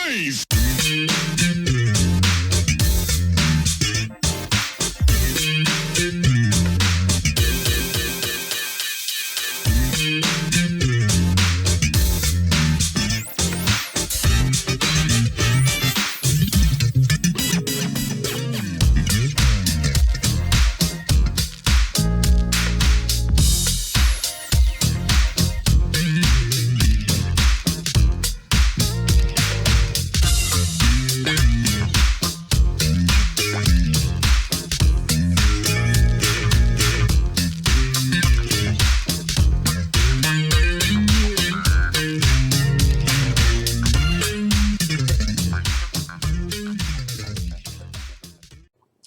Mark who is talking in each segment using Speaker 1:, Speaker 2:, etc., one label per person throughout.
Speaker 1: Mesmerized.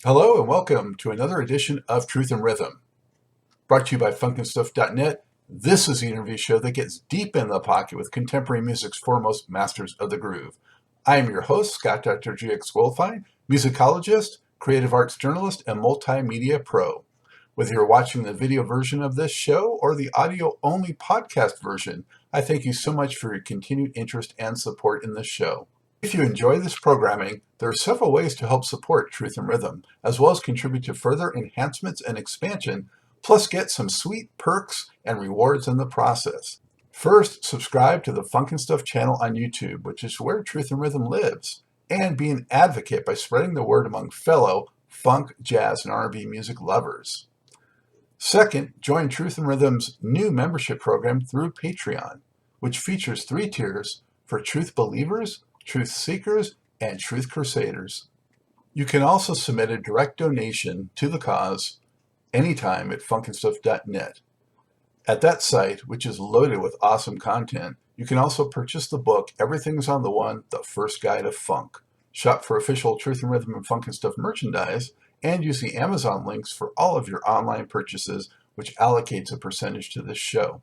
Speaker 2: Hello and welcome to another edition of Truth and Rhythm. Brought to you by funkinstuff.net, this is the interview show that gets deep in the pocket with contemporary music's foremost masters of the groove. I am your host, Scott Dr. GX Goldfine, musicologist, creative arts journalist, and multimedia pro. Whether you're watching the video version of this show or the audio-only podcast version, I thank you so much for your continued interest and support in this show. If you enjoy this programming, there are several ways to help support Truth and Rhythm, as well as contribute to further enhancements and expansion, plus get some sweet perks and rewards in the process. First, subscribe to the Funk and Stuff channel on YouTube, which is where Truth and Rhythm lives, and be an advocate by spreading the word among fellow funk, jazz, and R&B music lovers. Second, join Truth and Rhythm's new membership program through Patreon, which features 3 tiers for truth believers, truth seekers, and truth crusaders. You can also submit a direct donation to the cause anytime at funkinstuff.net. At that site, which is loaded with awesome content, you can also purchase the book Everything's on the One, The First Guide of Funk. Shop for official Truth and Rhythm and Funk and Stuff merchandise, and use the Amazon links for all of your online purchases, which allocates a percentage to this show.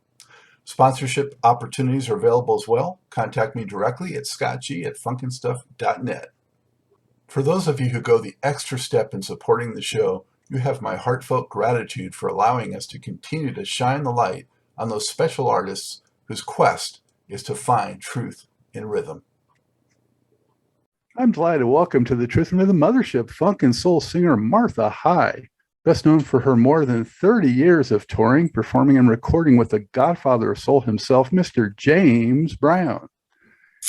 Speaker 2: Sponsorship opportunities are available as well. Contact me directly at scottg@funkinstuff.net. For those of you who go the extra step in supporting the show, you have my heartfelt gratitude for allowing us to continue to shine the light on those special artists whose quest is to find truth in rhythm. I'm delighted to welcome to the Truth and Rhythm Mothership funk and soul singer Martha High. Best known for her more than 30 years of touring, performing, and recording with the Godfather of Soul himself, Mr. James Brown.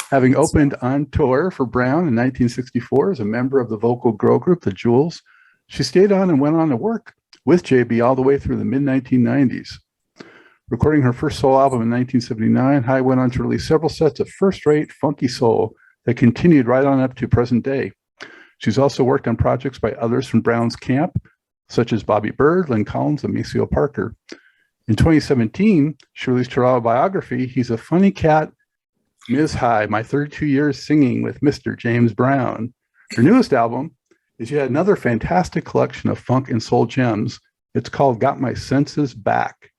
Speaker 2: Having opened on tour for Brown in 1964 as a member of the vocal girl group, The Jewels, she stayed on and went on to work with JB all the way through the mid-1990s. Recording her first soul album in 1979, High went on to release several sets of first-rate funky soul that continued right on up to present day. She's also worked on projects by others from Brown's camp, such as Bobby Byrd, Lynn Collins, and Maceo Parker. In 2017, she released her autobiography, He's a Funny Cat, Ms. High, My 32 Years Singing with Mr. James Brown. Her newest album is yet another fantastic collection of funk and soul gems. It's called Got My Senses Back.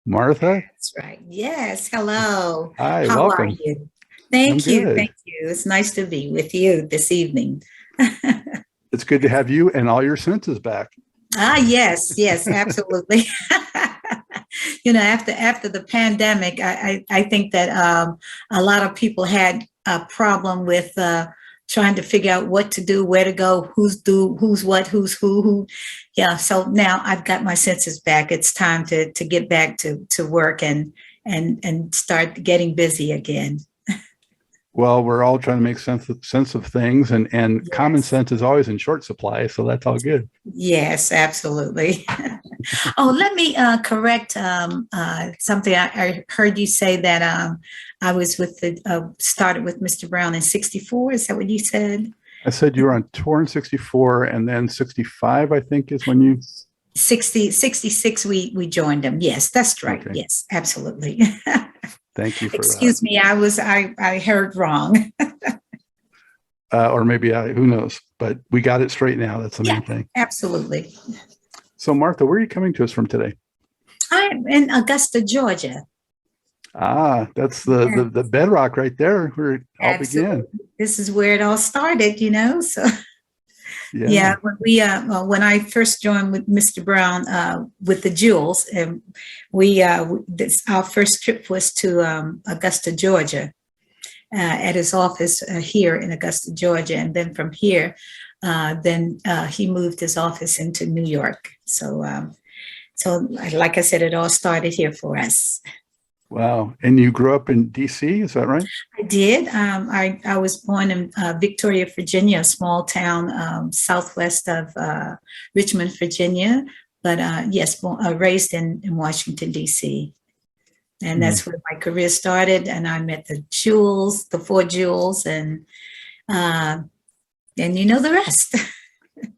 Speaker 2: Martha?
Speaker 3: That's right. Yes. Hello.
Speaker 2: Hi,
Speaker 3: How
Speaker 2: welcome.
Speaker 3: are you? Thank
Speaker 2: I'm
Speaker 3: you.
Speaker 2: good.
Speaker 3: Thank you. It's nice to be with you this evening.
Speaker 2: It's good to have you and all your senses back.
Speaker 3: Yes, absolutely. After the pandemic, I think that a lot of people had a problem with trying to figure out what to do, where to go, who's what, who's who. Yeah. So now I've got my senses back. It's time to get back to work and start getting busy again.
Speaker 2: Well, we're all trying to make sense of things, and
Speaker 3: Yes.
Speaker 2: common sense is always in short supply, so that's all good.
Speaker 3: Yes, absolutely. Oh, let me correct something. I heard you say that I was started with Mr. Brown in 64. Is that what you said?
Speaker 2: I said you were on tour in 64, and then 65, I think, is when you...
Speaker 3: 66, we joined them. Yes, that's right.
Speaker 2: Okay.
Speaker 3: Yes, absolutely.
Speaker 2: Thank you for
Speaker 3: Excuse me, I heard wrong.
Speaker 2: or maybe, who knows, but we got it straight now. That's the main thing.
Speaker 3: Absolutely.
Speaker 2: So, Martha, where are you coming to us from today?
Speaker 3: I'm in Augusta, Georgia.
Speaker 2: That's the bedrock right there where it all began.
Speaker 3: This is where it all started, so... Yeah, when I first joined with Mr. Brown with the Jewels, and our first trip was to Augusta, Georgia, at his office here in Augusta, Georgia. And then from here, then he moved his office into New York. So like I said, it all started here for us.
Speaker 2: Wow. And you grew up in DC, is that right?
Speaker 3: I did. I was born in Victoria, Virginia, a small town southwest of Richmond, Virginia. But yes, raised in Washington, D.C. And that's where my career started. And I met the Jewels, the four Jewels, and you know the rest.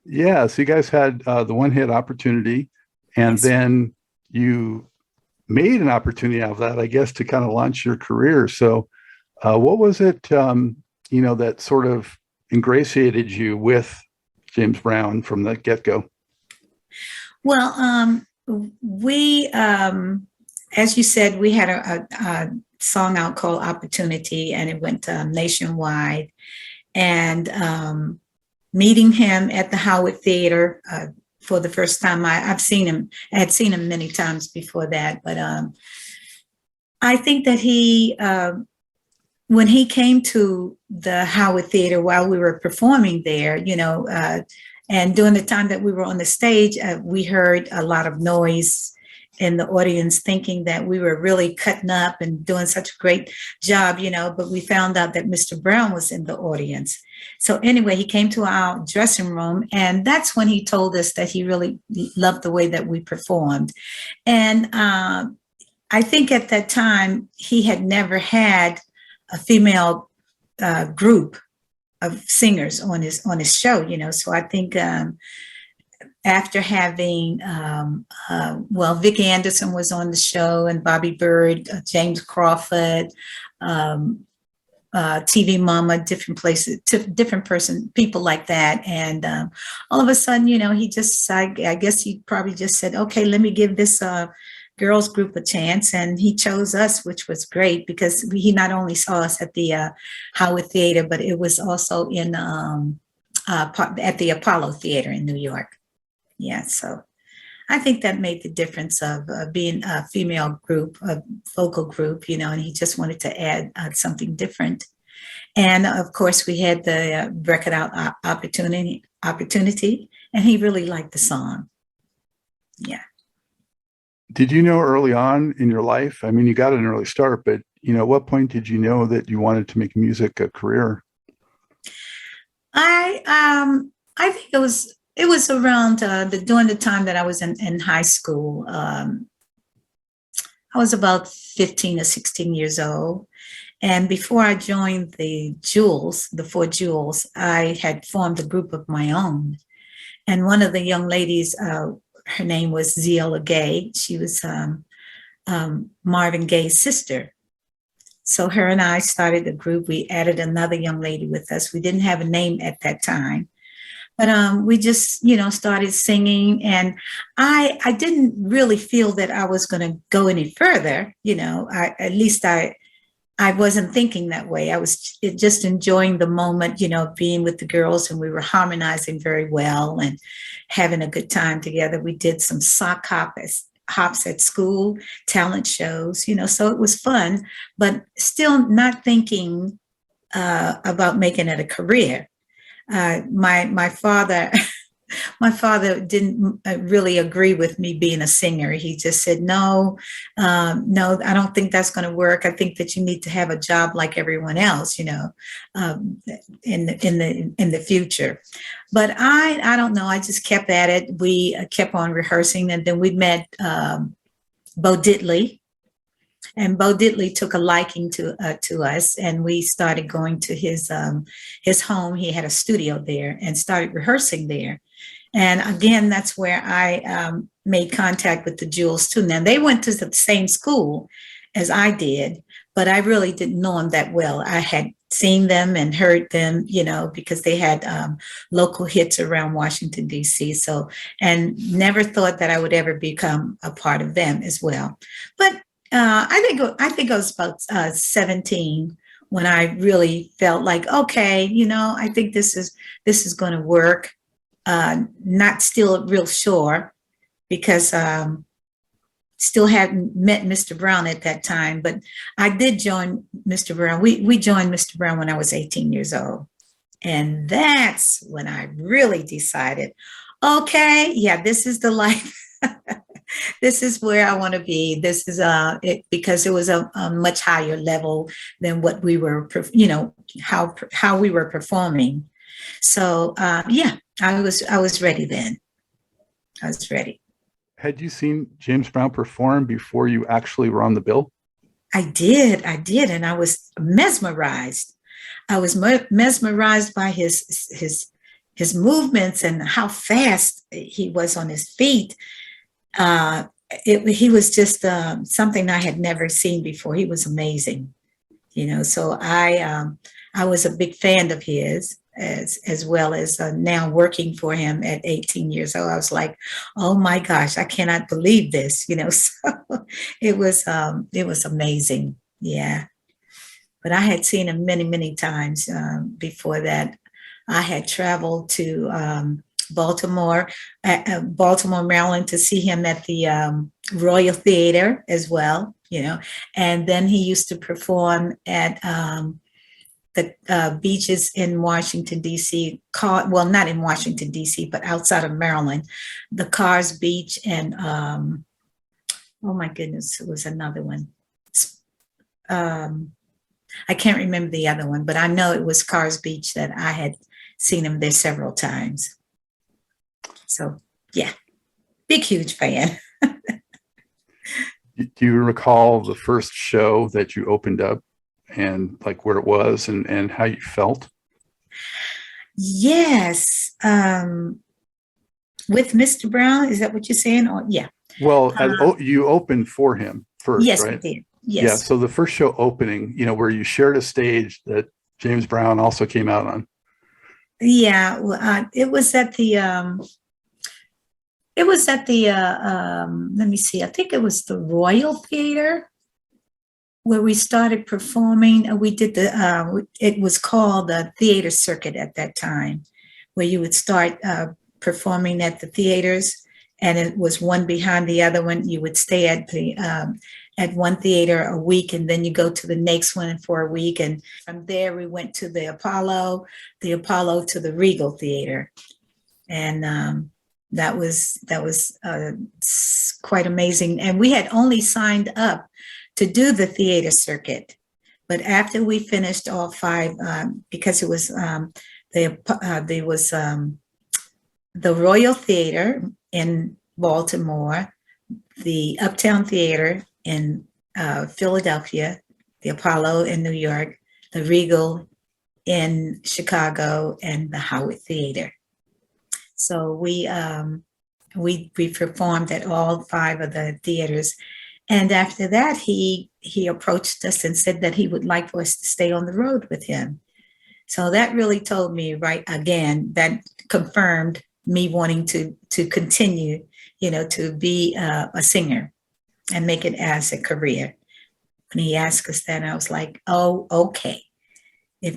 Speaker 2: Yeah. So you guys had the one hit opportunity, and
Speaker 3: Yes.
Speaker 2: then you made an opportunity out of that, I guess, to kind of launch your career. So what was it, that sort of ingratiated you with James Brown from the get-go?
Speaker 3: Well, we, as you said, we had a song out called Opportunity, and it went nationwide. And meeting him at the Howard Theater for the first time, I've seen him. I had seen him many times before that, but I think that when he came to the Howard Theater while we were performing there, and during the time that we were on the stage, we heard a lot of noise in the audience, thinking that we were really cutting up and doing such a great job, but we found out that Mr. Brown was in the audience. So anyway, he came to our dressing room, and that's when he told us that he really loved the way that we performed. And I think at that time, he had never had a female group of singers on his show, So I think after having, Vicki Anderson was on the show, and Bobby Byrd, James Crawford, TV Mama, different places, different people like that. And all of a sudden, he just, I guess he probably just said, okay, let me give this girls group a chance. And he chose us, which was great, because he not only saw us at the Howard Theater, but it was also in at the Apollo Theater in New York. Yeah, so I think that made the difference of being a female group, a vocal group, and he just wanted to add something different. And of course, we had the record out opportunity, and he really liked the song. Yeah.
Speaker 2: Did you know early on in your life? I mean, you got an early start, but at what point did you know that you wanted to make music a career?
Speaker 3: I think it was around during the time that I was in high school. I was about 15 or 16 years old. And before I joined the Jewels, the four Jewels, I had formed a group of my own. And one of the young ladies, her name was Zeola Gay. She was Marvin Gaye's sister. So her and I started a group. We added another young lady with us. We didn't have a name at that time. But we just, started singing, and I didn't really feel that I was going to go any further. At least I wasn't thinking that way. I was just enjoying the moment, being with the girls, and we were harmonizing very well and having a good time together. We did some sock hops at school, talent shows, so it was fun, but still not thinking about making it a career. My father didn't really agree with me being a singer. He just said, no, I don't think that's going to work. I think that you need to have a job like everyone else, in the future. But I don't know. I just kept at it. We kept on rehearsing, and then we met Bo Diddley. And Bo Diddley took a liking to us, and we started going to his home. He had a studio there, and started rehearsing there. And again, that's where I made contact with the Jewels too. Now they went to the same school as I did, but I really didn't know them that well. I had seen them and heard them, because they had local hits around Washington, D.C. So, and never thought that I would ever become a part of them as well. But I think I was about 17 when I really felt like, okay, I think this is going to work. Not still real sure, because still hadn't met Mr. Brown at that time, but I did join Mr. Brown. We joined Mr. Brown when I was 18 years old. And that's when I really decided, okay, yeah, this is the life. This is where I want to be. This is because it was a much higher level than what we were, how we were performing. So yeah, I was ready then. I was ready.
Speaker 2: Had you seen James Brown perform before you actually were on the bill?
Speaker 3: I did, and I was mesmerized. I was mesmerized by his movements and how fast he was on his feet. He was just something I had never seen before. He was amazing, So I was a big fan of his, as well as now working for him at 18 years old. I was like, oh my gosh, I cannot believe this, So it was amazing, yeah. But I had seen him many, many times before that. I had traveled to Baltimore, Maryland, to see him at the Royal Theater as well, And then he used to perform at the beaches in Washington, D.C., well, not in Washington, D.C., but outside of Maryland, the Cars Beach and, oh my goodness, it was another one. I can't remember the other one, but I know it was Cars Beach that I had seen him there several times. So, yeah, big, huge fan.
Speaker 2: Do you recall the first show that you opened up and like where it was and how you felt?
Speaker 3: Yes. With Mr. Brown, is that what you're saying? Or yeah.
Speaker 2: Well, you opened for him first,
Speaker 3: yes,
Speaker 2: right?
Speaker 3: Yes, we did. Yes.
Speaker 2: Yeah. So the first show opening, where you shared a stage that James Brown also came out on.
Speaker 3: Yeah. Well, it was at the, let me see, I think it was the Royal Theater where we started performing. We did it was called the theater circuit at that time, where you would start performing at the theaters, and it was one behind the other one. You would stay at one theater a week, and then you go to the next one for a week. And from there, we went to the Apollo to the Regal Theater. And that was quite amazing. And we had only signed up to do the theater circuit. But after we finished all five, because it was there was the Royal Theater in Baltimore, the Uptown Theater in Philadelphia, the Apollo in New York, the Regal in Chicago, and the Howard Theater. So we performed at all five of the theaters. And after that, he approached us and said that he would like for us to stay on the road with him. So that really told me, right, again, that confirmed me wanting to continue, to be a singer and make it as a career. When he asked us that, I was like, oh, okay. If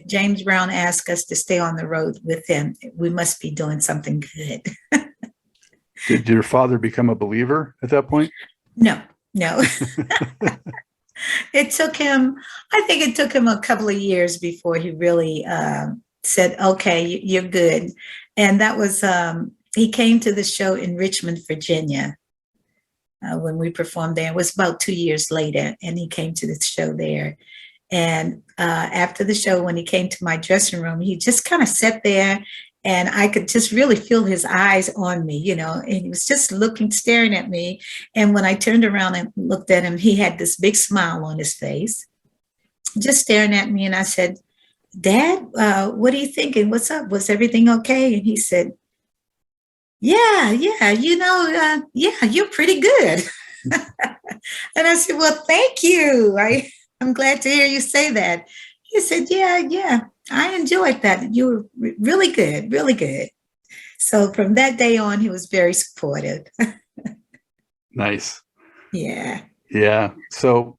Speaker 3: James Brown asked us to stay on the road with him, we must be doing something good.
Speaker 2: Did your father become a believer at that point?
Speaker 3: No. It took him a couple of years before he really said, okay, you're good. And that was, he came to the show in Richmond, Virginia, when we performed there. It was about 2 years later, and he came to the show there. And after the show, when he came to my dressing room, he just kind of sat there, and I could just really feel his eyes on me, and he was just staring at me. And when I turned around and looked at him, he had this big smile on his face, just staring at me. And I said, Dad, what are you thinking? What's up? Was everything okay? And he said, yeah, yeah, you're pretty good. And I said, well, thank you. I'm glad to hear you say that. He said, yeah, I enjoyed that. You were really good, really good. So from that day on, he was very supportive.
Speaker 2: Nice.
Speaker 3: Yeah.
Speaker 2: Yeah. So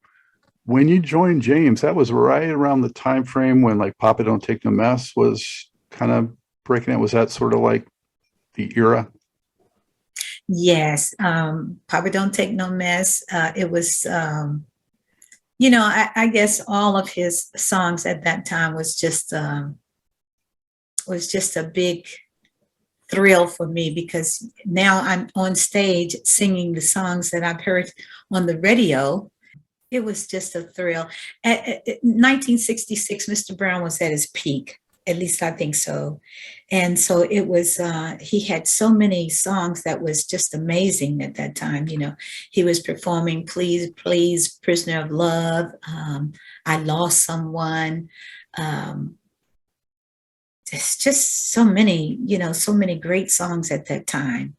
Speaker 2: when you joined James, that was right around the time frame when like Papa Don't Take No Mess was kind of breaking out. Was that sort of like the era?
Speaker 3: Yes. Papa Don't Take No Mess. It was, I guess all of his songs at that time was just a big thrill for me because now I'm on stage singing the songs that I've heard on the radio. It was just a thrill. At 1966, Mr. Brown was at his peak. At least I think so. And so it was, he had so many songs that was just amazing at that time. He was performing Please, Please, Prisoner of Love, I Lost Someone. Um, it's just so many great songs at that time.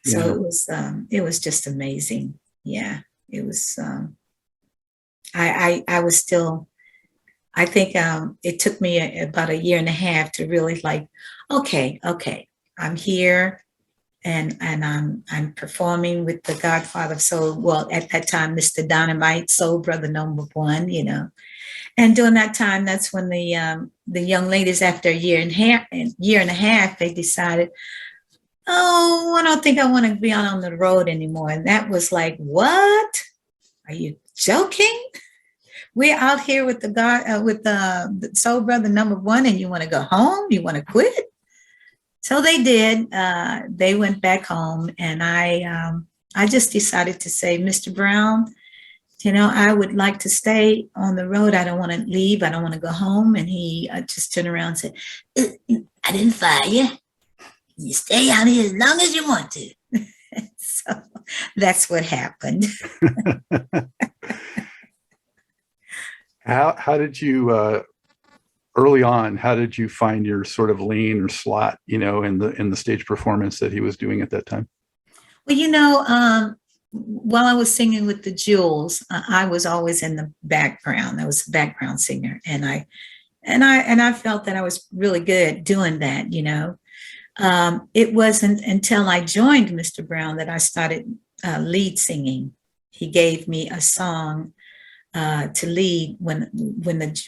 Speaker 3: So
Speaker 2: Yeah.
Speaker 3: it was just amazing. Yeah, it was, I was still, I think it took me about a year and a half to really like, okay, I'm here and I'm performing with the Godfather of Soul. Well, at that time, Mr. Dynamite, Soul Brother #1. And during that time, that's when the young ladies, after year and a half, they decided, oh, I don't think I want to be on the road anymore. And that was like, what? Are you joking? We're out here with the Soul Brother #1, and you want to go home? You want to quit? So they did. They went back home, and I just decided to say, Mr. Brown, I would like to stay on the road. I don't want to leave. I don't want to go home. And he just turned around and said, I didn't fire you. You stay out here as long as you want to. So that's what happened.
Speaker 2: How did you early on? How did you find your sort of lane or slot? In the stage performance that he was doing at that time.
Speaker 3: Well, while I was singing with the Jewels, I was always in the background. I was a background singer, and I felt that I was really good doing that. It wasn't until I joined Mr. Brown that I started lead singing. He gave me a song to lead when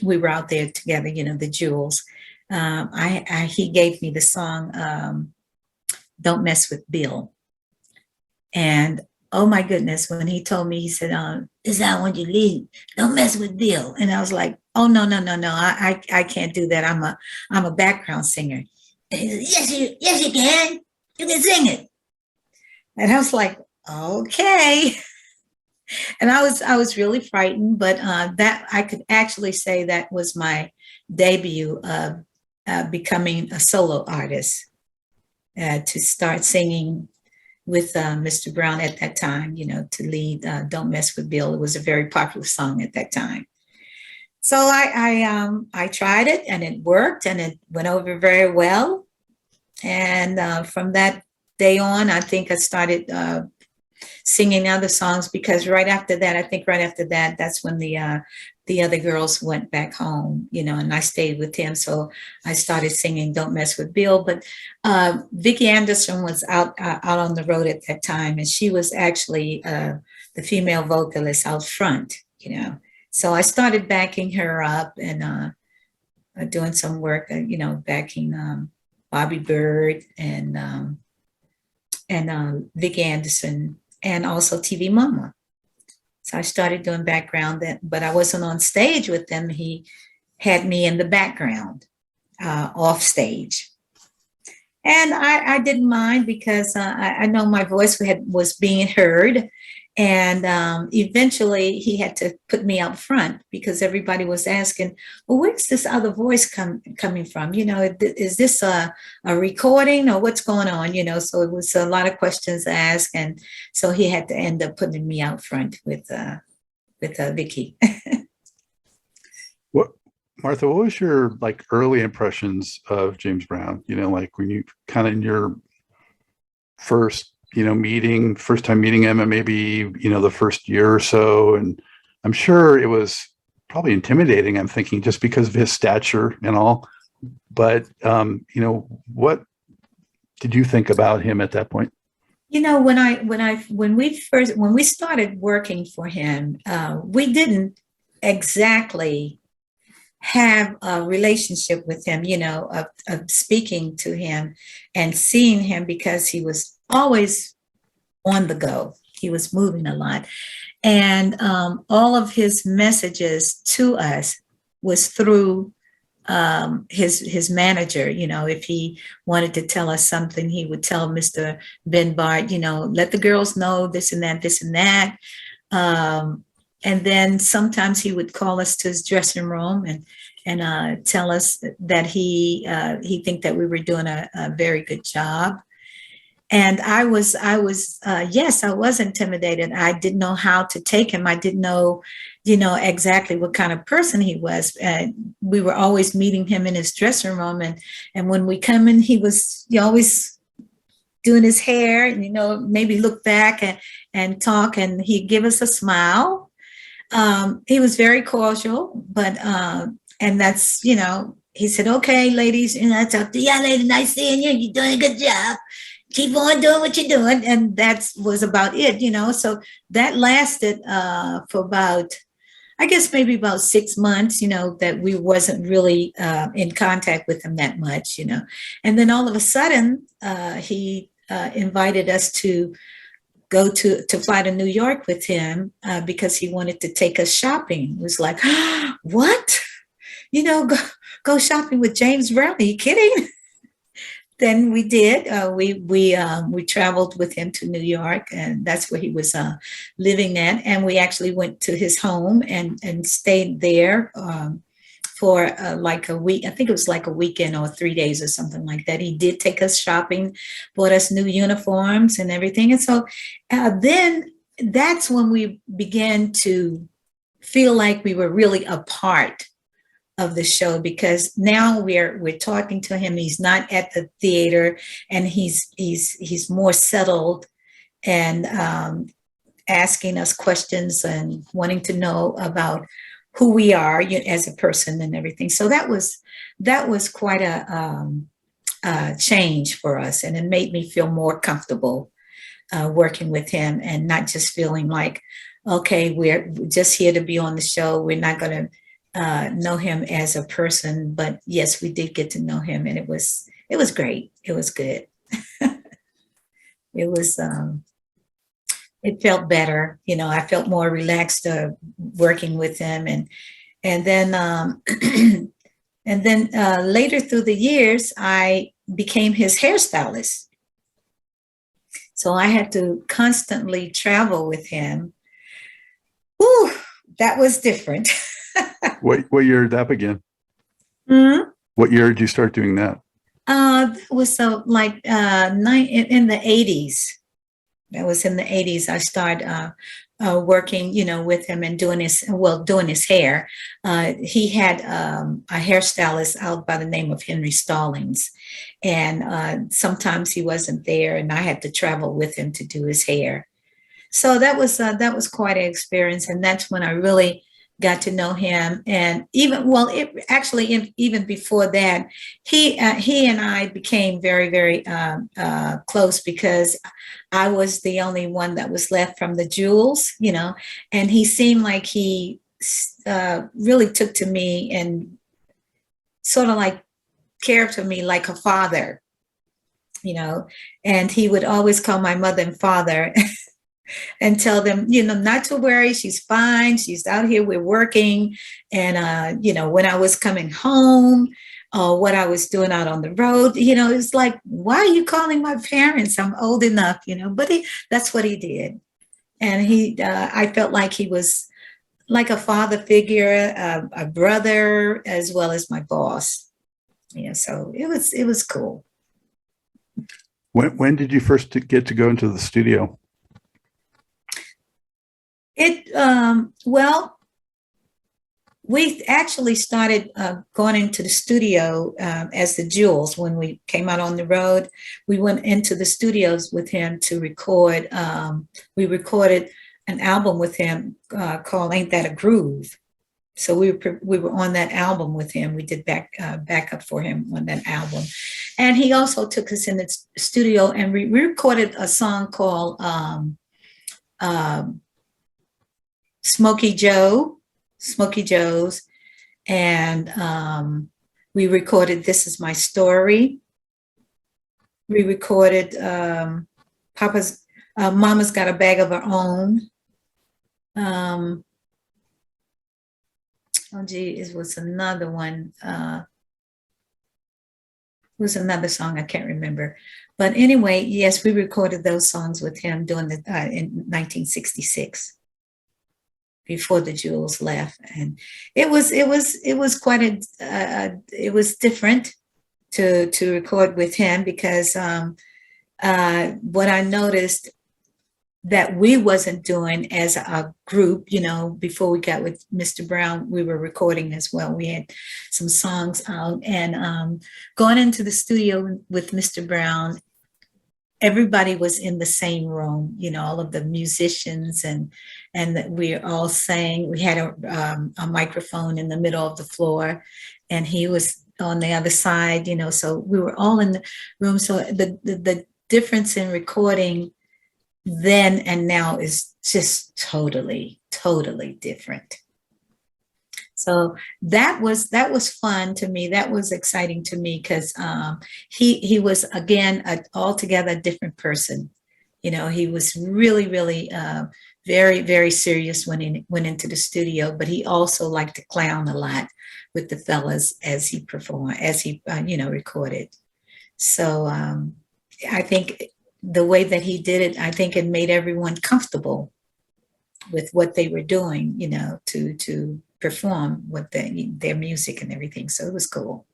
Speaker 3: we were out there together. The Jewels. He gave me the song "Don't Mess with Bill," and oh my goodness, when he told me, he said, "This is how I want you to lead. Don't mess with Bill." And I was like, "Oh no, no, no, no! I can't do that. I'm a background singer." And he said, yes, you can. You can sing it. And I was like, "Okay." And I was really frightened, but that I could actually say that was my debut of becoming a solo artist, to start singing with Mr. Brown at that time, to lead "Don't Mess with Bill." It was a very popular song at that time. So I tried it, and it worked, and it went over very well. And from that day on, I think I started singing other songs, because right after that, that's when the other girls went back home, and I stayed with him. So I started singing "Don't Mess with Bill." But Vicki Anderson was out on the road at that time, and she was actually the female vocalist out front. So I started backing her up and doing some work, backing Bobby Byrd and Vicki Anderson, and also TV Mama. So I started doing background, but I wasn't on stage with them. He had me in the background, off stage. And I didn't mind, because I know my voice was being heard. And eventually he had to put me out front, because everybody was asking, well, where's this other voice coming from? Is this a recording, or what's going on? So it was a lot of questions asked. And so he had to end up putting me out front with Vicki.
Speaker 2: Martha, what was your early impressions of James Brown? When you kind of in your first first time meeting him, and maybe the first year or so, and I'm sure it was probably intimidating, I'm thinking, just because of his stature and all. But what did you think about him at that point?
Speaker 3: When we started working for him, we didn't exactly have a relationship with him, of speaking to him and seeing him, because he was always on the go. He was moving a lot. And all of his messages to us was through his manager. You know, if he wanted to tell us something, he would tell Mr. Ben Bart, you know, let the girls know this and that, this and that. And then sometimes he would call us to his dressing room and tell us that he think that we were doing a very good job. And yes, I was intimidated. I didn't know how to take him. I didn't know, you know, exactly what kind of person he was. We were always meeting him in his dressing room, and when we come in, he always doing his hair, and, you know, maybe look back and talk, and he'd give us a smile. He was very cordial, but and that's, you know, he said, "Okay, ladies, and I talk to y'all later. Nice seeing you. You're doing a good job. Keep on doing what you're doing." And that was about it, you know. So that lasted for about, I guess, maybe about 6 months, you know, that we wasn't really in contact with him that much, you know. And then all of a sudden, he invited us to go to fly to New York with him because he wanted to take us shopping. It was like, what? You know, go shopping with James Brown? Are you kidding? Then we did. We traveled with him to New York, and that's where he was living at. And we actually went to his home and stayed there for like a week. I think it was like a weekend or 3 days or something like that. He did take us shopping, bought us new uniforms and everything. And so then that's when we began to feel like we were really a part of the show, because now we're talking to him. He's not at the theater, and he's more settled and asking us questions and wanting to know about who we are as a person and everything. So that was quite a change for us, and it made me feel more comfortable working with him, and not just feeling like, okay, we're just here to be on the show. We're not going to know him as a person. But yes, we did get to know him, and it was great. It was good. It was it felt better, you know. I felt more relaxed working with him, and then and then later through the years, I became his hairstylist. So I had to constantly travel with him. Whew, that was different.
Speaker 1: What year did that begin?
Speaker 3: Mm-hmm.
Speaker 1: What year did you start doing that?
Speaker 3: It was like in the 80s. That was in the 80s. I started working, you know, with him and doing his hair. He had a hairstylist out by the name of Henry Stallings, and sometimes he wasn't there, and I had to travel with him to do his hair. So that was quite an experience, and that's when I really got to know him. And even even before that, he and I became very, very close, because I was the only one that was left from the Jewels, you know, and he seemed like he really took to me and sort of like cared for me like a father, you know. And he would always call my mother and father and tell them, you know, not to worry, she's fine, she's out here, we're working. And you know, when I was coming home, what I was doing out on the road, you know, it's like, why are you calling my parents? I'm old enough, you know. But that's what he did. And I felt like he was like a father figure, a brother, as well as my boss. Yeah, so it was cool.
Speaker 1: When did you first get to go into the studio?
Speaker 3: Well, we actually started going into the studio as the Jewels. When we came out on the road, we went into the studios with him to record. We recorded an album with him called "Ain't That a Groove." So we were on that album with him. We did backup for him on that album, and he also took us in the studio and we recorded a song called Smokey Joe's, and we recorded "This Is My Story." We recorded Mama's Got a Bag of Her Own. Oh gee, it was another one. It was another song I can't remember. But anyway, yes, we recorded those songs with him during the in 1966 before the Jewels left, and it was quite it was different to record with him because what I noticed that we wasn't doing as a group, before we got with Mr. Brown, we were recording as well. We had some songs out, and going into the studio with Mr. Brown, everybody was in the same room, all of the musicians, and that we all sang. We had a microphone in the middle of the floor, and he was on the other side, so we were all in the room. So the difference in recording then and now is just totally different. So that was fun to me. That was exciting to me because he was again an altogether different person. He was really very very serious when he went into the studio, but he also liked to clown a lot with the fellas as he performed, as he recorded. So I think the way that he did it, I think it made everyone comfortable with what they were doing, to perform with their music and everything. So it was cool.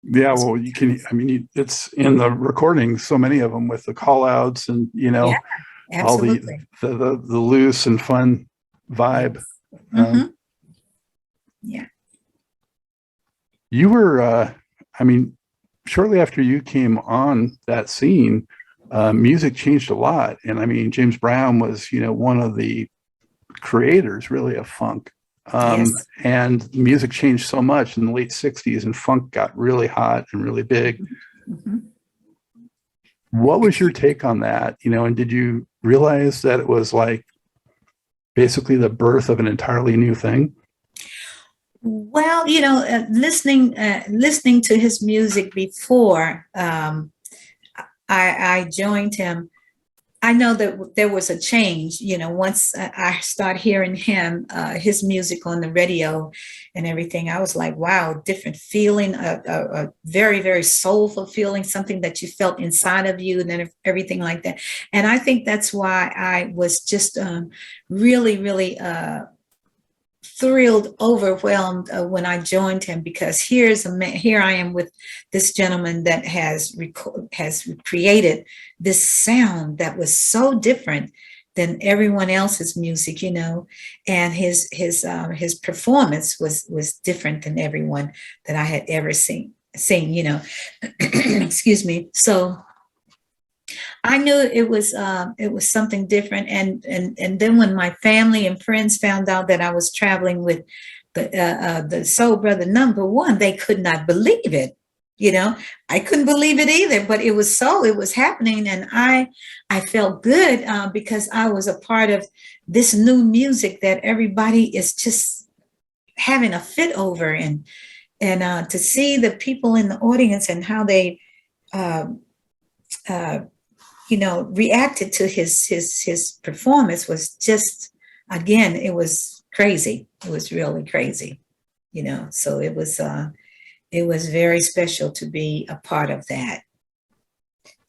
Speaker 1: Yeah, well, it's in the recordings, so many of them with the call outs and,
Speaker 3: Yeah,
Speaker 1: all
Speaker 3: absolutely.
Speaker 1: the loose and fun vibe.
Speaker 3: Mhm. Yeah.
Speaker 1: You were, shortly after you came on that scene, music changed a lot. And James Brown was, one of the creators really of funk.
Speaker 3: Yes.
Speaker 1: And music changed so much in the late 60s, and funk got really hot and really big.
Speaker 3: Mhm.
Speaker 1: What was your take on that? And did you realize that it was like basically the birth of an entirely new thing?
Speaker 3: Well, listening to his music before I joined him, I know that there was a change, once I started hearing his music on the radio and everything. I was like, wow, different feeling, a very, very soulful feeling, something that you felt inside of you, and then everything like that. And I think that's why I was just really, really thrilled, overwhelmed when I joined him, because here I am with this gentleman that has created this sound that was so different than everyone else's music, and his performance was different than everyone that I had ever seen, excuse me. So I knew it was something different, and then when my family and friends found out that I was traveling with the Soul Brother #1, they could not believe it. I couldn't believe it either, but it was happening, and I felt good because I was a part of this new music that everybody is just having a fit over, and to see the people in the audience and how they. Uh, reacted to his performance was just, again, it was crazy. It was really crazy, so it was very special to be a part of that.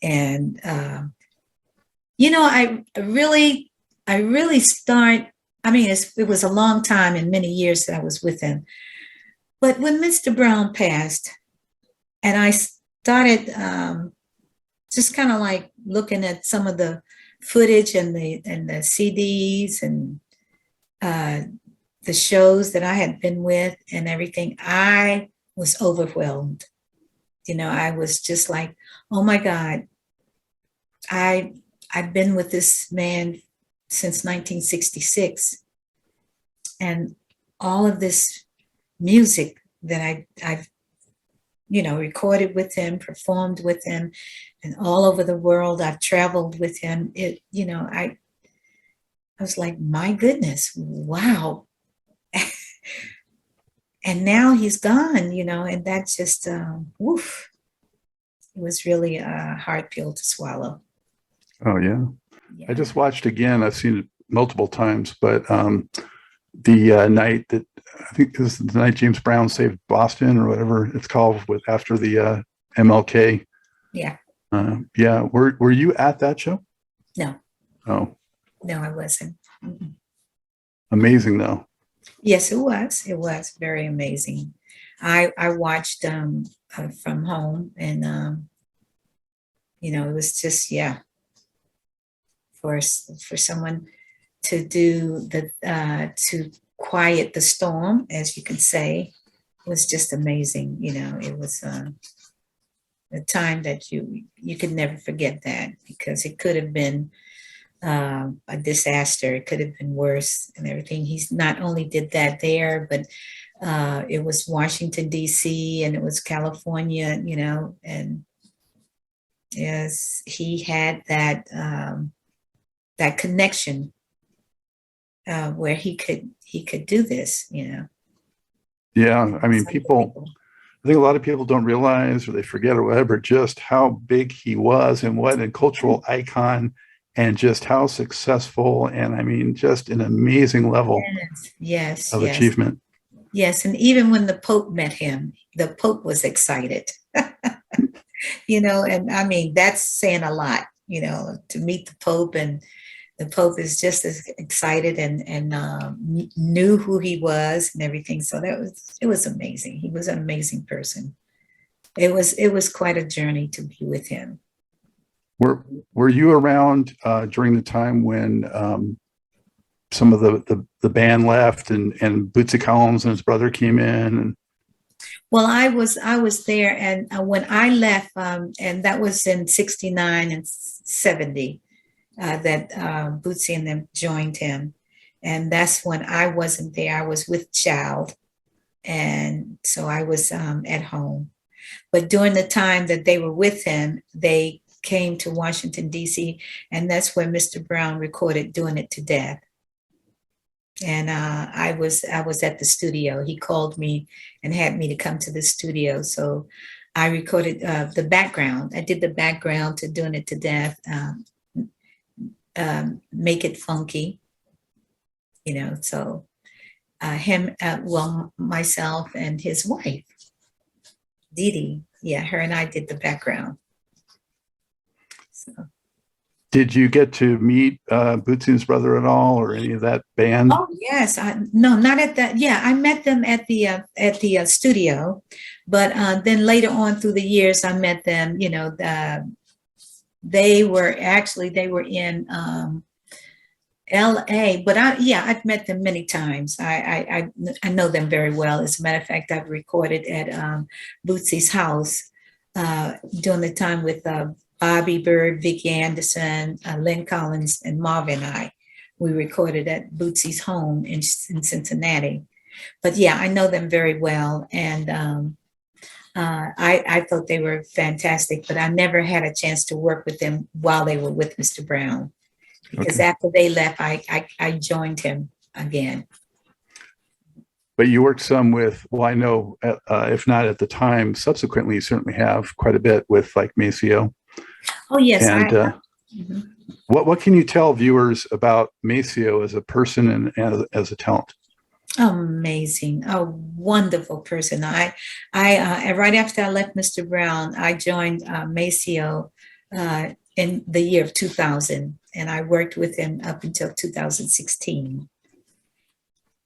Speaker 3: And I really start, it was a long time and many years that I was with him, but when Mr. Brown passed and I started just kind of like looking at some of the footage and the CDs and the shows that I had been with and everything, I was overwhelmed. I was just like, oh my God, I've been with this man since 1966, and all of this music that I've recorded with him, performed with him, and all over the world. I've traveled with him. I was like, my goodness, wow. And now he's gone, and that just, woof. It was really a hard pill to swallow.
Speaker 1: Oh, yeah. I
Speaker 3: Yeah.
Speaker 1: just watched again. I've seen it multiple times, but the night that I think is the night James Brown saved Boston or whatever it's called with after the MLK.
Speaker 3: Yeah.
Speaker 1: Yeah, were you at that show?
Speaker 3: No,
Speaker 1: Oh,
Speaker 3: no, I wasn't. Mm-mm.
Speaker 1: amazing though.
Speaker 3: Yes, it was. It was very amazing. I watched from home, and it was just, yeah, for someone to do the to quiet the storm, as you can say, was just amazing. It was a time that you could never forget, that because it could have been a disaster. It could have been worse and everything. He's not only did that there, but it was Washington, DC, and it was California, and yes, he had that connection where he could do this.
Speaker 1: Yeah, I mean,
Speaker 3: Some people.
Speaker 1: I think a lot of people don't realize or they forget or whatever just how big he was and what a cultural icon and just how successful and I mean, just an amazing level
Speaker 3: Yes, yes,
Speaker 1: of
Speaker 3: yes,
Speaker 1: achievement.
Speaker 3: yes. And even when the Pope met him, the Pope was excited. And I mean, that's saying a lot, to meet the Pope, and the Pope is just as excited and knew who he was and everything. So it was amazing. He was an amazing person. It was quite a journey to be with him.
Speaker 1: Were you around during the time when some of the band left and Bootsy Collins and his brother came in? And
Speaker 3: Well, I was there, and when I left, and that was in '69 and '70, that Bootsy and them joined him, and that's when I wasn't there. I was with child, and so I was at home. But during the time that they were with him, they came to Washington D.C., and that's where Mr. Brown recorded "Doing It to Death." And I was at the studio. He called me and had me to come to the studio. So I recorded the background. I did the background to "Doing It to Death," "Make It Funky," So him, well, myself and his wife, Dee Dee, yeah, her and I did the background. So.
Speaker 1: did you get to meet Bootsy's brother at all or any of that band?
Speaker 3: Oh yes, no, not at that. Yeah, I met them at the studio, but then later on through the years, I met them. They were in L.A., but I've met them many times. I know them very well. As a matter of fact, I've recorded at Bootsy's house during the time with Bobby Byrd, Vicki Anderson, Lynn Collins, and Marvin and I. We recorded at Bootsy's home in Cincinnati. But yeah, I know them very well, and I thought they were fantastic. But I never had a chance to work with them while they were with Mr. Brown, because
Speaker 1: Okay.
Speaker 3: after they left, I joined him again.
Speaker 1: But you worked some with, well, I know, if not at the time, subsequently, you certainly have quite a bit with like Maceo.
Speaker 3: Oh yes,
Speaker 1: And
Speaker 3: mhm.
Speaker 1: what can you tell viewers about Maceo as a person and as a talent?
Speaker 3: Amazing, a wonderful person. I right after I left Mr. Brown, I joined Maceo in the year of 2000, and I worked with him up until 2016.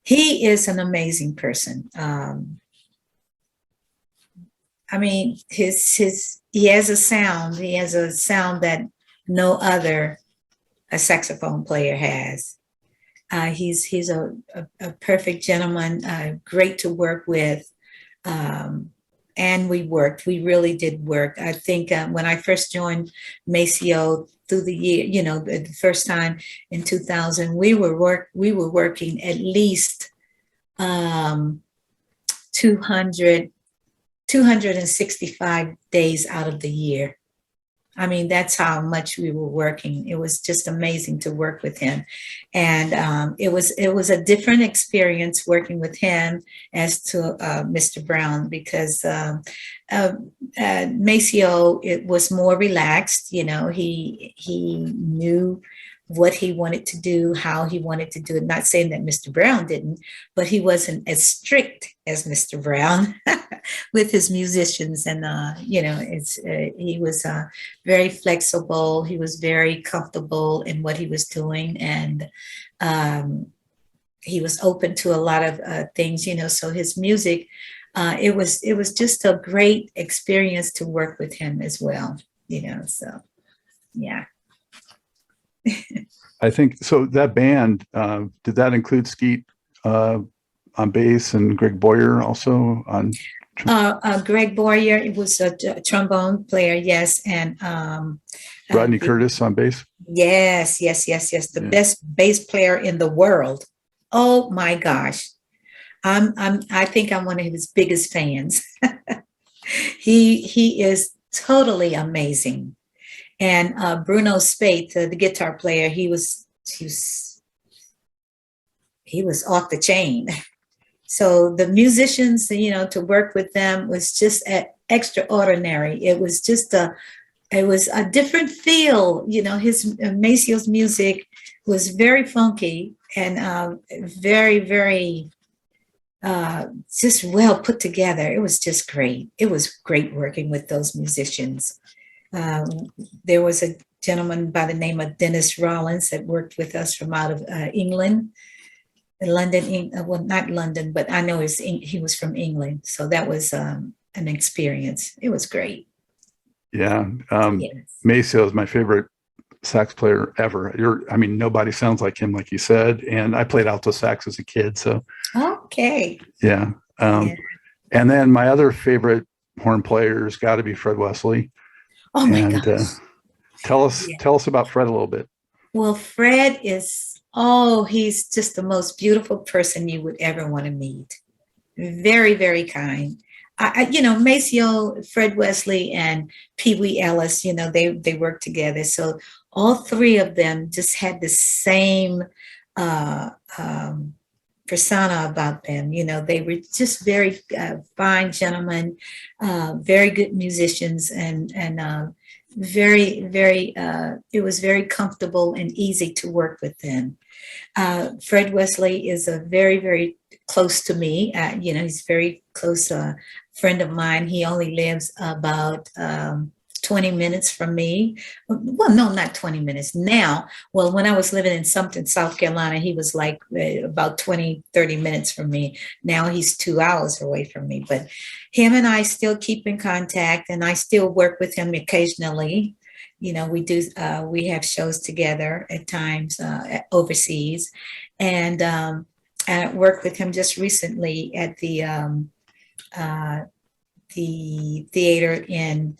Speaker 3: He is an amazing person. I mean, he has a sound. He has a sound that no other a saxophone player has. He's a perfect gentleman, great to work with. And we really did work. I think when I first joined Maceo through the year, the first time in 2000, we were working at least 265 days out of the year. I mean, that's how much we were working. It was just amazing to work with him, and it was a different experience working with him as to Mr. Brown, because Maceo, it was more relaxed. He knew what he wanted to do, how he wanted to do it. Not saying that Mr. Brown didn't, but he wasn't as strict as Mr. Brown with his musicians. And, he was very flexible. He was very comfortable in what he was doing. And he was open to a lot of things, so his music, it was just a great experience to work with him as well, so yeah.
Speaker 1: I think so. That band, did that include Skeet on bass and Greg Boyer also on?
Speaker 3: Greg Boyer, it was a trombone player, yes, and
Speaker 1: Rodney Curtis on bass.
Speaker 3: Yes. The best bass player in the world. Oh my gosh, I think I'm one of his biggest fans. He is totally amazing. And Bruno Spate, the guitar player, he was off the chain. So the musicians, to work with them was just extraordinary. It was a different feel. His Maceo's music was very funky and very, very just well put together. It was just great. It was great working with those musicians. There was a gentleman by the name of Dennis Rollins that worked with us from out of England, London. Well, not London, but I know he was from England. So that was an experience. It was great.
Speaker 1: Yeah.
Speaker 3: Yes.
Speaker 1: Maceo is my favorite sax player ever. Nobody sounds like him, like you said. And I played alto sax as a kid. So,
Speaker 3: okay.
Speaker 1: Yeah. And then my other favorite horn player's got to be Fred Wesley.
Speaker 3: Oh my gosh.
Speaker 1: Tell us about Fred a little bit. Well,
Speaker 3: Fred he's just the most beautiful person you would ever want to meet. Very, very kind. Maceo, Fred Wesley, and Pee Wee Ellis, they worked together. So all three of them just had the same persona about them. They were just very fine gentlemen, very good musicians, and very, very, it was very comfortable and easy to work with them. Fred Wesley is a very, very close to me. He's a very close friend of mine. He only lives about 20 minutes from me. Well, no, not 20 minutes now. Well, when I was living in Sumter, South Carolina, he was like about 20, 30 minutes from me. Now he's 2 hours away from me. But him and I still keep in contact, and I still work with him occasionally. We have shows together at times overseas. And I worked with him just recently at the theater in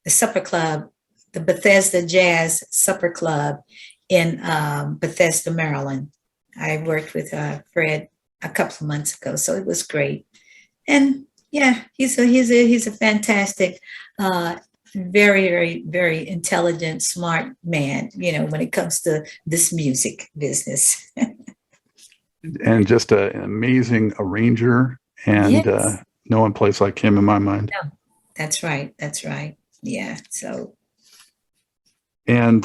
Speaker 3: the Supper Club, the Bethesda Jazz Supper Club in Bethesda, Maryland. I worked with Fred a couple of months ago, so it was great. And yeah, he's a fantastic, very, very, very intelligent, smart man, when it comes to this music business.
Speaker 1: And just an amazing arranger, and yes. No one plays like him in my mind.
Speaker 3: No, that's right. Yeah. So.
Speaker 1: And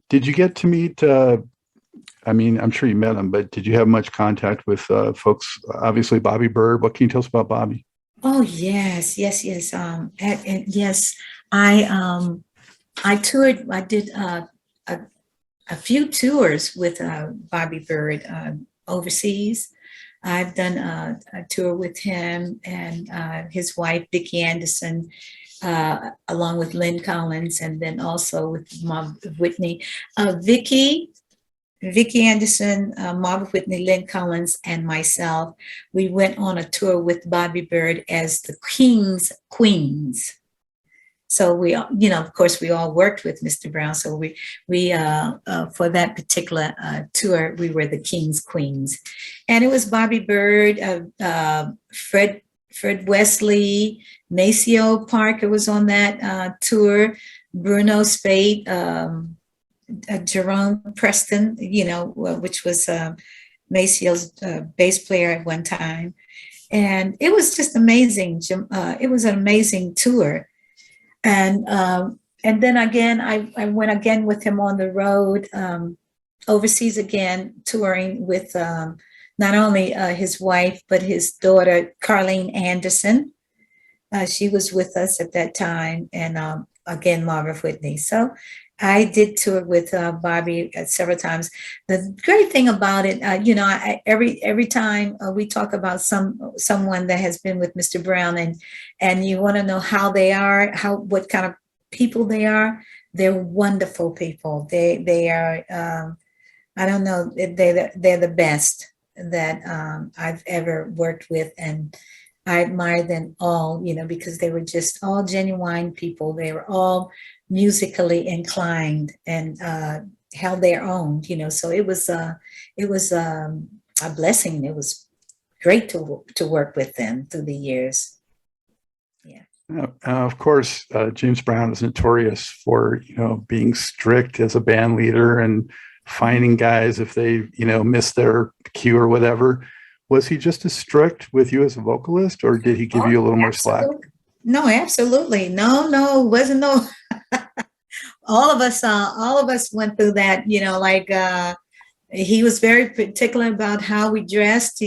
Speaker 1: did you get to meet, I'm sure you met him, but did you have much contact with folks? Obviously, Bobby Byrd. What can you tell us about Bobby?
Speaker 3: Oh, yes. And yes, I toured. I did a few tours with Bobby Byrd overseas. I've done a tour with him and his wife, Vicki Anderson, along with Lynn Collins, and then also with Marvin Whitney. Vicki Anderson, Marvin Whitney, Lynn Collins, and myself, we went on a tour with Bobby Byrd as the King's Queens. So we, of course, we all worked with Mr. Brown. So we for that particular tour, we were the King's Queens, and it was Bobby Byrd, Fred Wesley, Maceo Parker was on that tour, Bruno Spate, Jerome Preston, which was Maceo's bass player at one time, and it was just amazing. It was an amazing tour. And then again, I went again with him on the road overseas again, touring with not only his wife, but his daughter, Carlene Anderson. She was with us at that time, and again, Margaret Whitney. So I did tour with Bobby several times. The great thing about it, every time we talk about someone that has been with Mr. Brown, and you want to know how they are, what kind of people they are. They're wonderful people. They are. I don't know. They're the best that I've ever worked with, and I admire them all, because they were just all genuine people. They were all musically inclined and held their own, So it was a blessing. It was great to work with them through the years. Yeah.
Speaker 1: Of course, James Brown is notorious for being strict as a band leader and finding guys if they miss their cue or whatever. Was he just as strict with you as a vocalist, or did he give you a little more slack?
Speaker 3: No, absolutely. No, wasn't no. all of us went through that, he was very particular about how we dressed.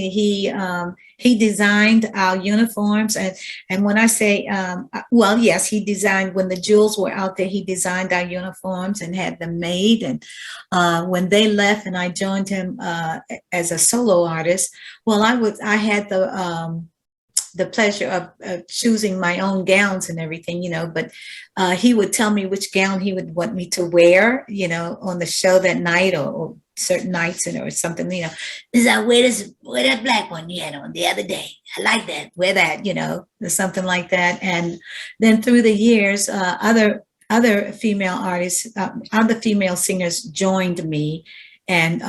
Speaker 3: He designed our uniforms, and when I say, well, yes, he designed, when the Jewels were out there, he designed our uniforms and had them made. And when they left and I joined him as a solo artist, well, I had the pleasure of choosing my own gowns and everything, but he would tell me which gown he would want me to wear, on the show that night or certain nights or something, is I wear that black one you had on the other day. I like that. Wear that, or something like that. And then through the years, other female artists, other female singers joined me, and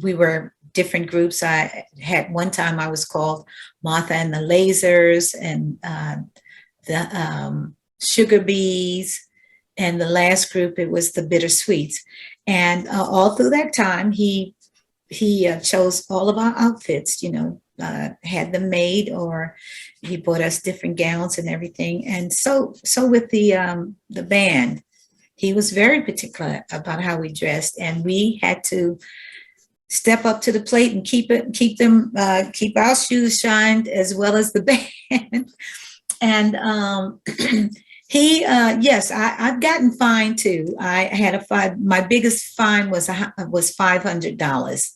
Speaker 3: we were different groups. I had one time I was called Martha and the Lasers, and the Sugar Bees, and the last group, it was the Bittersweets. And all through that time, he chose all of our outfits, had them made, or he bought us different gowns and everything. And so with the band, he was very particular about how we dressed, and we had to step up to the plate and keep our shoes shined as well as the band. And yes, I've gotten fined too. I had a fine. My biggest fine was $500.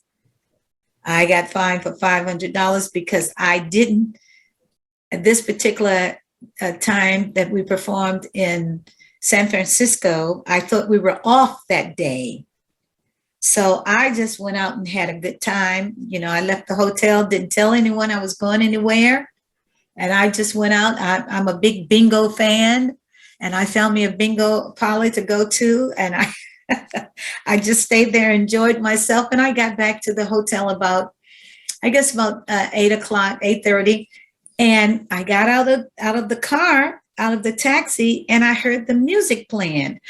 Speaker 3: I got fined for $500 because I didn't, at this particular time that we performed in San Francisco, I thought we were off that day. So I just went out and had a good time. I left the hotel, didn't tell anyone I was going anywhere. And I just went out. I'm a big bingo fan, and I found me a bingo parlor to go to. And I just stayed there, enjoyed myself. And I got back to the hotel about 8 o'clock, 8:30. And I got out of the car, out of the taxi, and I heard the music playing.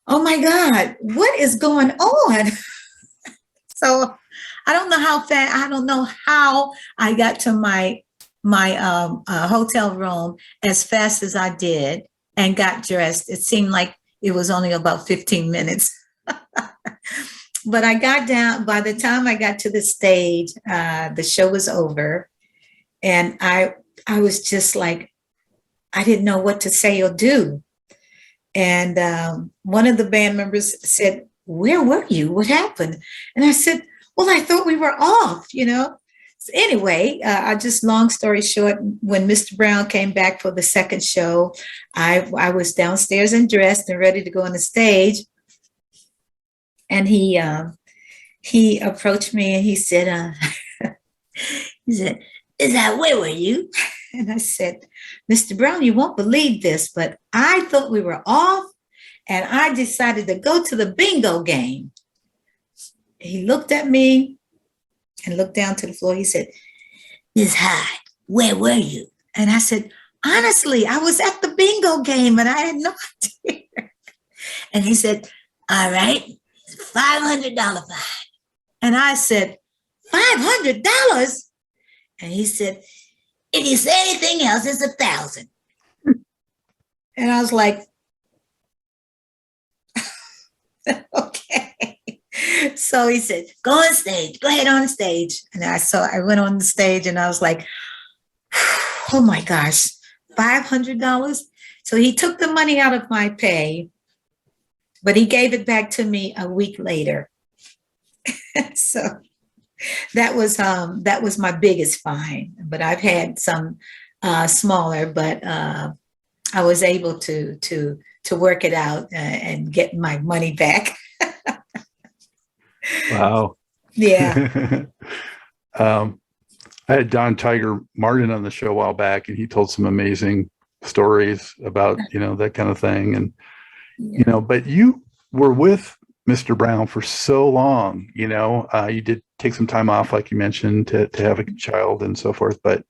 Speaker 3: Oh my God, what is going on? So I don't know how I got to my hotel room as fast as I did and got dressed. It seemed like it was only about 15 minutes. But I got down, by the time I got to the stage, the show was over. And I was just like, I didn't know what to say or do. And one of the band members said, "Where were you? What happened?" And I said, "Well, I thought we were off, So anyway, long story short, when Mr. Brown came back for the second show, I was downstairs and dressed and ready to go on the stage. And he approached me and he said, "Is that where were you?" And I said, "Mr. Brown, you won't believe this, but I thought we were off and I decided to go to the bingo game." He looked at me and looked down to the floor. He said, "Miss Hyde, where were you?" And I said, "Honestly, I was at the bingo game and I had no idea." And he said, "All right, $500 fine." And I said, $500? And he said, "If you say anything else, it's $1,000. And I was like, okay. So he said, go on stage, go ahead on stage. And I went on the stage and I was like, oh my gosh, $500. So he took the money out of my pay, but he gave it back to me a week later. So that was my biggest fine. But I've had some smaller, but I was able to work it out and get my money back.
Speaker 1: Wow.
Speaker 3: Yeah.
Speaker 1: I had Don Tiger Martin on the show a while back, and he told some amazing stories about, that kind of thing. And, but you were with Mr. Brown for so long, you did take some time off, like you mentioned, to have a child and so forth. But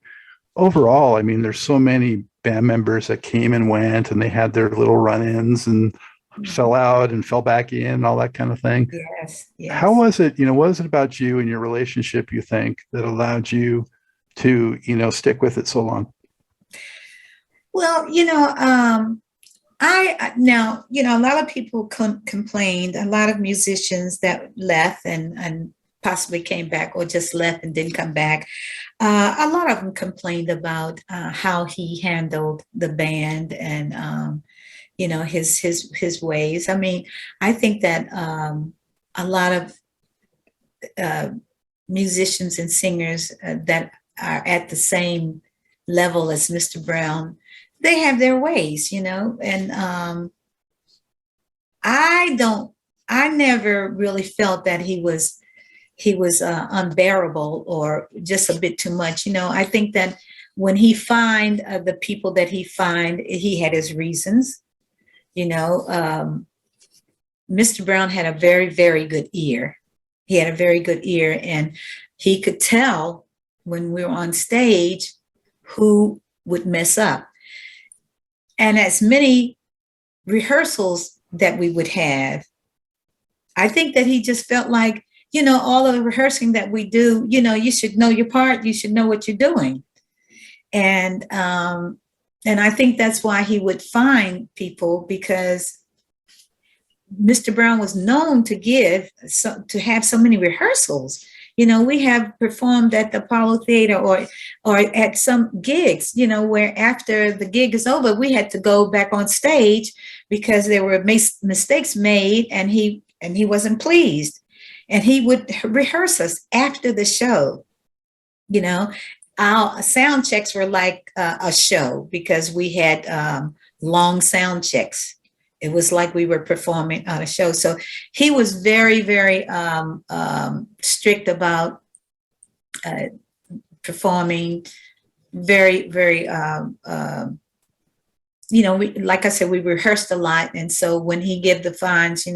Speaker 1: overall, I mean, there's so many band members that came and went, and they had their little run-ins and fell out and fell back in, all that kind of thing.
Speaker 3: Yes.
Speaker 1: How was it, what was it about you and your relationship, you think, that allowed you to, stick with it so long?
Speaker 3: Well, a lot of people complained, a lot of musicians that left and possibly came back or just left and didn't come back. A lot of them complained about how he handled the band and, his ways. I mean, I think that a lot of musicians and singers that are at the same level as Mr. Brown, they have their ways, and I never really felt that he was unbearable or just a bit too much. I think that when he find the people that he had his reasons. Mr. Brown had a very, very good ear. He had a very good ear, and he could tell when we were on stage who would mess up. And as many rehearsals that we would have, I think that he just felt like, all of the rehearsing that we do, you should know your part, you should know what you're doing. And I think that's why he would find people, because Mr. Brown was known to have so many rehearsals. We have performed at the Apollo Theater or at some gigs, where after the gig is over, we had to go back on stage because there were mistakes made, and he wasn't pleased. And he would rehearse us after the show. Our sound checks were like a show because we had long sound checks. It was like we were performing on a show. So he was very, very strict about performing. Very, very, like I said, we rehearsed a lot. And so when he gave the fines,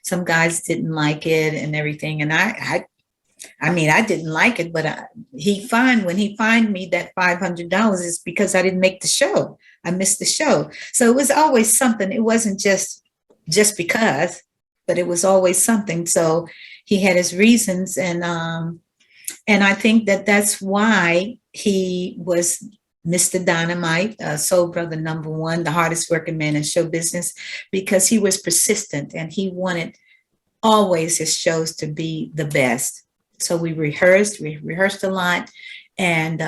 Speaker 3: some guys didn't like it and everything. And I mean, I didn't like it, but when he fined me that $500 is because I didn't make the show. I missed the show. So it was always something. It wasn't just because, but it was always something. So he had his reasons. And I think that that's why he was Mr. Dynamite, Soul Brother #1, the hardest working man in show business, because he was persistent and he wanted always his shows to be the best. So we rehearsed a lot, and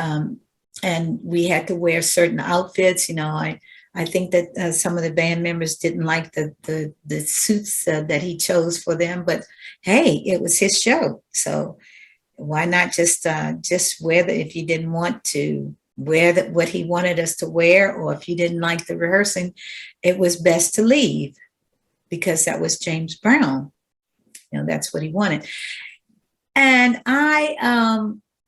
Speaker 3: we had to wear certain outfits. I think that some of the band members didn't like the suits that he chose for them, but hey, it was his show. So why not just wear if you didn't want to wear what he wanted us to wear, or if you didn't like the rehearsing, it was best to leave, because that was James Brown. That's what he wanted. And I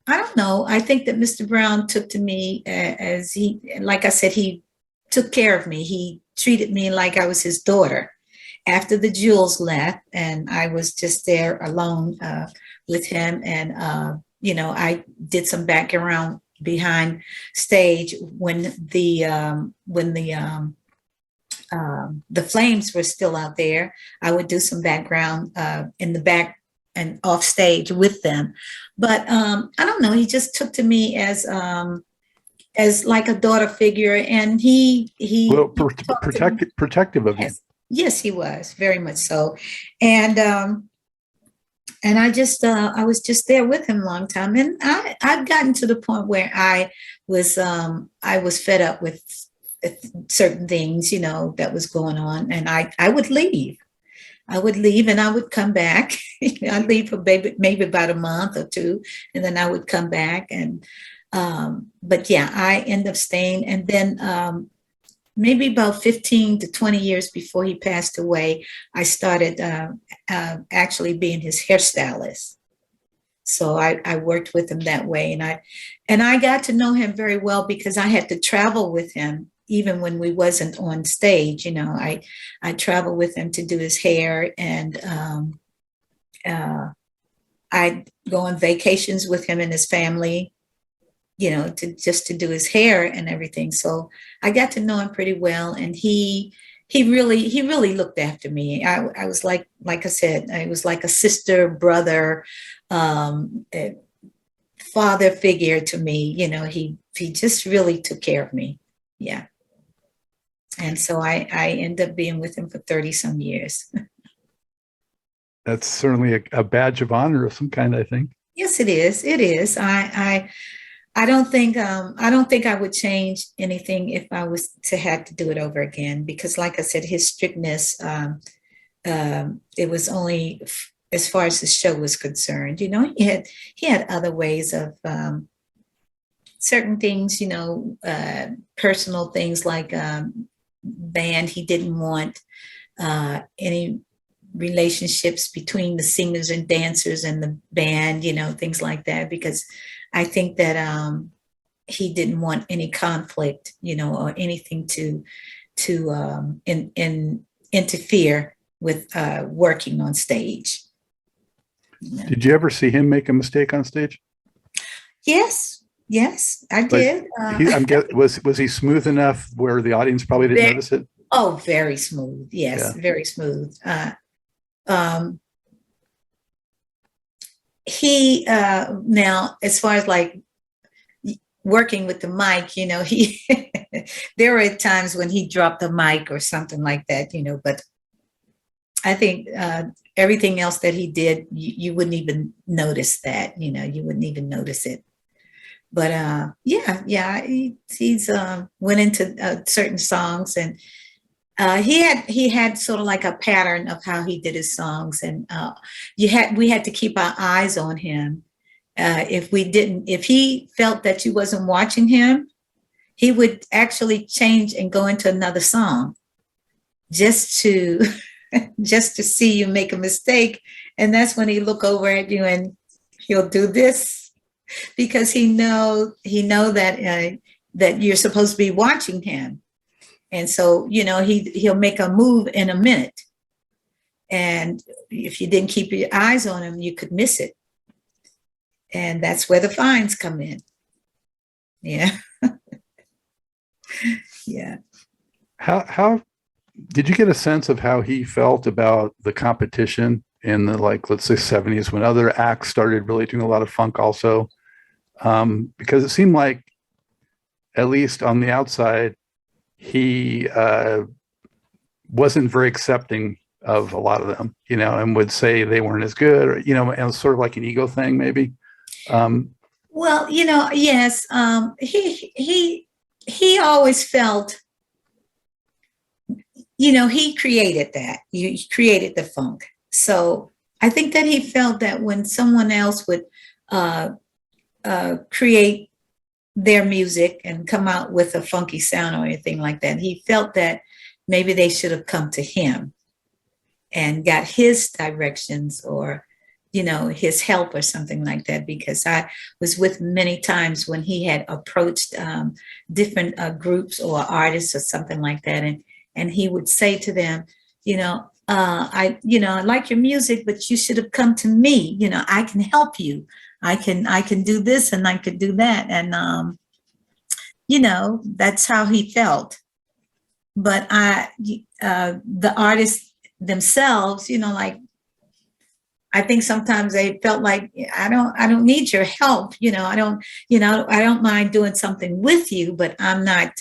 Speaker 3: don't know. I think that Mr. Brown took to me as like I said, he took care of me. He treated me like I was his daughter. After the Jewels left, and I was just there alone with him, and I did some background behind stage when the Flames were still out there. I would do some background in the back and off stage with them. But I don't know, he just took to me as like a daughter figure, and he
Speaker 1: protective of you.
Speaker 3: Yes, he was, very much so. And and I was just there with him a long time. And I've gotten to the point where I was fed up with certain things, that was going on. And I would leave. I would leave and I would come back. I'd leave for maybe about a month or two, and then I would come back. And but yeah, I end up staying. And then maybe about 15 to 20 years before he passed away, I started actually being his hairstylist. So I worked with him that way, and I got to know him very well because I had to travel with him even when we wasn't on stage. I traveled with him to do his hair, and I'd go on vacations with him and his family, to do his hair and everything. So I got to know him pretty well, and he really looked after me. I was like I said, I was like a sister, brother, a father figure to me. He just really took care of me. Yeah. And so I ended up being with him for 30 some years.
Speaker 1: That's certainly a badge of honor of some kind, I think.
Speaker 3: Yes, it is. It is. I don't think I would change anything if I was to have to do it over again, because like I said, his strictness, it was only as far as the show was concerned. He had other ways of certain things, personal things like band. He didn't want any relationships between the singers and dancers and the band, things like that, because I think that he didn't want any conflict, or anything to interfere with working on stage.
Speaker 1: Did you ever see him make a mistake on stage?
Speaker 3: Yes, I did.
Speaker 1: Was he smooth enough where the audience probably didn't notice it?
Speaker 3: Oh, very smooth. Yes, yeah. Very smooth. He now, as far as like working with the mic, he there were times when he dropped the mic or something like that, but I think everything else that he did, you wouldn't even notice that, you wouldn't even notice it. But he's went into certain songs, and he had sort of like a pattern of how he did his songs, and we had to keep our eyes on him. If he felt that you wasn't watching him, he would actually change and go into another song just to see you make a mistake. And that's when he look over at you and he'll do this, because he know that that you're supposed to be watching him. And so, he'll make a move in a minute. And if you didn't keep your eyes on him, you could miss it. And that's where the fines come in. Yeah. Yeah.
Speaker 1: How did you get a sense of how he felt about the competition in the, let's say 70s, when other acts started really doing a lot of funk also? Because it seemed like, at least on the outside, he wasn't very accepting of a lot of them, and would say they weren't as good, or, and it was sort of like an ego thing, maybe.
Speaker 3: Well, yes, he always felt, he created that. He created the funk. So I think that he felt that when someone else would create their music and come out with a funky sound or anything like that, he felt that maybe they should have come to him and got his directions, or his help or something like that, because I was with many times when he had approached different groups or artists or something like that, and he would say to them, I like your music, but you should have come to me. I can help you. I can do this and I could do that. And, that's how he felt. But the artists themselves, I think sometimes they felt like, I don't need your help. I don't mind doing something with you, but I'm not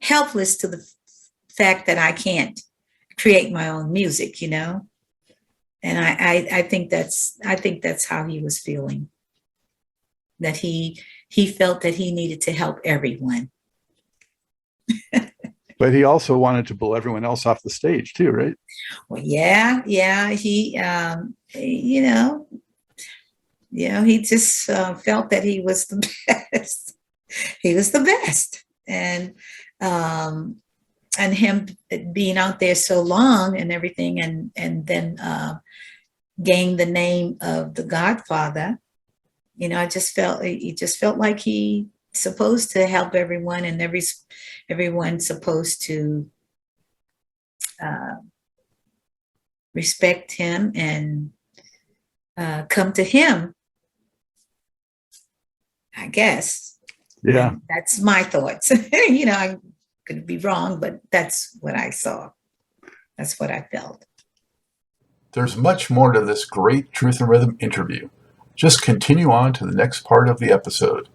Speaker 3: helpless to the fact that I can't create my own music, And I think that's how he was feeling. That he felt that he needed to help everyone.
Speaker 1: But he also wanted to pull everyone else off the stage too, right?
Speaker 3: Well, yeah. He, he just felt that he was the best. He was the best, and him being out there so long and everything, and then gained the name of the Godfather. I just felt he just felt like he supposed to help everyone, and everyone's supposed to respect him and come to him, I guess.
Speaker 1: Yeah.
Speaker 3: And that's my thoughts. I could be wrong, but that's what I saw. That's what I felt.
Speaker 2: There's much more to this great Truth and Rhythm interview. Just continue on to the next part of the episode.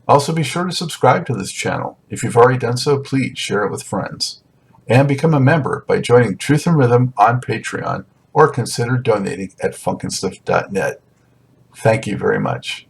Speaker 2: Also, be sure to subscribe to this channel. If you've already done so, please share it with friends. And become a member by joining Truth and Rhythm on Patreon, or consider donating at funkinstuff.net. Thank you very much.